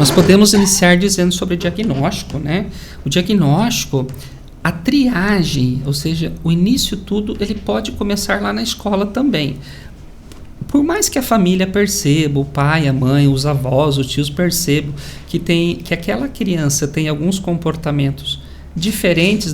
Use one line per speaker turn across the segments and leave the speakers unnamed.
Nós podemos iniciar dizendo sobre diagnóstico, né? O diagnóstico, a triagem, ou seja, o início tudo, ele pode começar lá na escola também. Por mais que a família perceba, o pai, a mãe, os avós, os tios percebam que aquela criança tem alguns comportamentos diferentes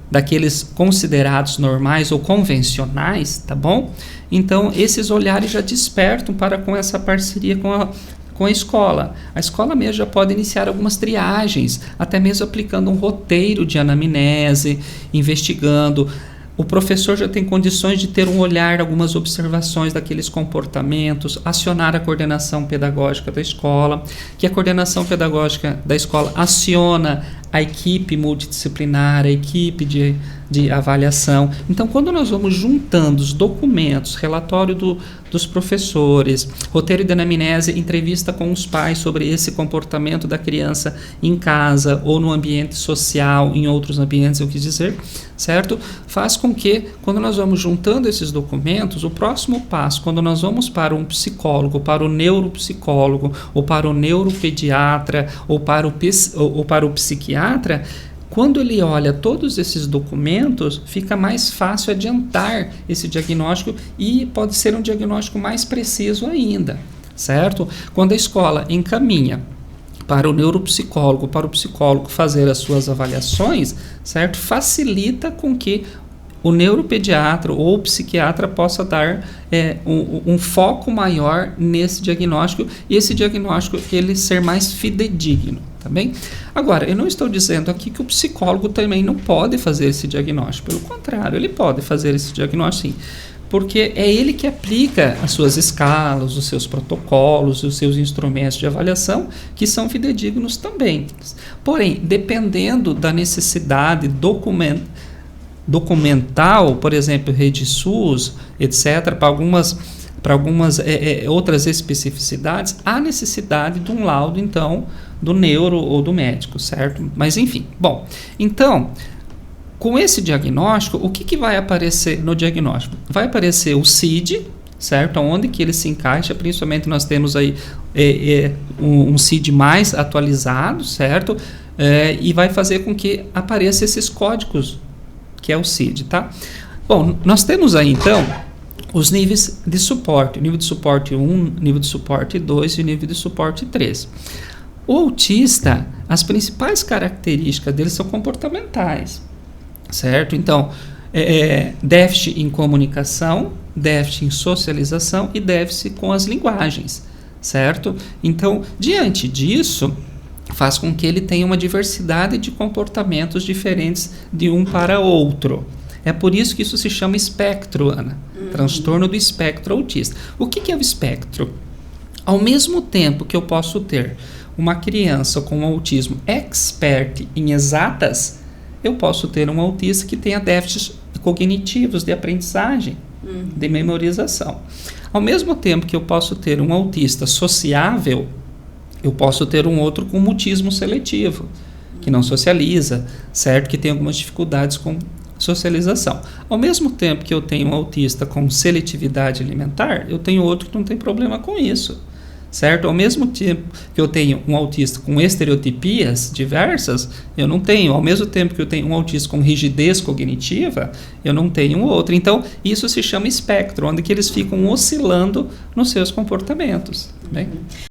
daqueles considerados normais ou convencionais, tá bom? Então, esses olhares já despertam para com essa parceria com a escola. A escola mesmo já pode iniciar algumas triagens, até mesmo aplicando um roteiro de anamnese, investigando. O professor já tem condições de ter um olhar, algumas observações daqueles comportamentos, acionar a coordenação pedagógica da escola, que a coordenação pedagógica da escola aciona a equipe multidisciplinar, a equipe de avaliação. Então, quando nós vamos juntando os documentos, relatório dos professores, roteiro de anamnese, entrevista com os pais sobre esse comportamento da criança em casa ou no ambiente social, em outros ambientes, eu quis dizer, certo? Faz com que, quando nós vamos juntando esses documentos, o próximo passo, quando nós vamos para um psicólogo, para o neuropsicólogo, ou para o neuropediatra, ou para o psiquiatra, quando ele olha todos esses documentos, fica mais fácil adiantar esse diagnóstico e pode ser um diagnóstico mais preciso ainda, certo? Quando a escola encaminha para o neuropsicólogo, para o psicólogo fazer as suas avaliações, certo? Facilita com que o neuropediatra ou o psiquiatra possa dar um foco maior nesse diagnóstico e esse diagnóstico ele ser mais fidedigno, tá bem? Agora, eu não estou dizendo aqui que o psicólogo também não pode fazer esse diagnóstico, pelo contrário, ele pode fazer esse diagnóstico sim, porque é ele que aplica as suas escalas, os seus protocolos, os seus instrumentos de avaliação, que são fidedignos também. Porém, dependendo da necessidade documental, por exemplo, rede SUS, etc., para algumas outras especificidades, há necessidade de um laudo, então, do neuro ou do médico, certo? Mas, enfim, bom, então, com esse diagnóstico, o que vai aparecer no diagnóstico? Vai aparecer o CID, certo? Onde que ele se encaixa, principalmente nós temos aí um CID mais atualizado, certo? E vai fazer com que apareçam esses códigos, que é o CID, tá? Bom, nós temos aí, então, os níveis de suporte, nível de suporte 1, nível de suporte 2 e nível de suporte 3. O autista, as principais características dele são comportamentais, certo? Então, déficit em comunicação, déficit em socialização e déficit com as linguagens, certo? Então, diante disso, faz com que ele tenha uma diversidade de comportamentos diferentes de um para outro. É por isso que isso se chama espectro, Ana. Transtorno do espectro autista. O que é o espectro? Ao mesmo tempo que eu posso ter uma criança com autismo expert em exatas, eu posso ter um autista que tenha déficits cognitivos de aprendizagem, de memorização. Ao mesmo tempo que eu posso ter um autista sociável, eu posso ter um outro com mutismo seletivo, que não socializa, certo? Que tem algumas dificuldades com socialização. Ao mesmo tempo que eu tenho um autista com seletividade alimentar, eu tenho outro que não tem problema com isso, certo? Ao mesmo tempo que eu tenho um autista com estereotipias diversas, eu não tenho. Ao mesmo tempo que eu tenho um autista com rigidez cognitiva, eu não tenho outro. Então, isso se chama espectro, onde que eles ficam oscilando nos seus comportamentos. Bem?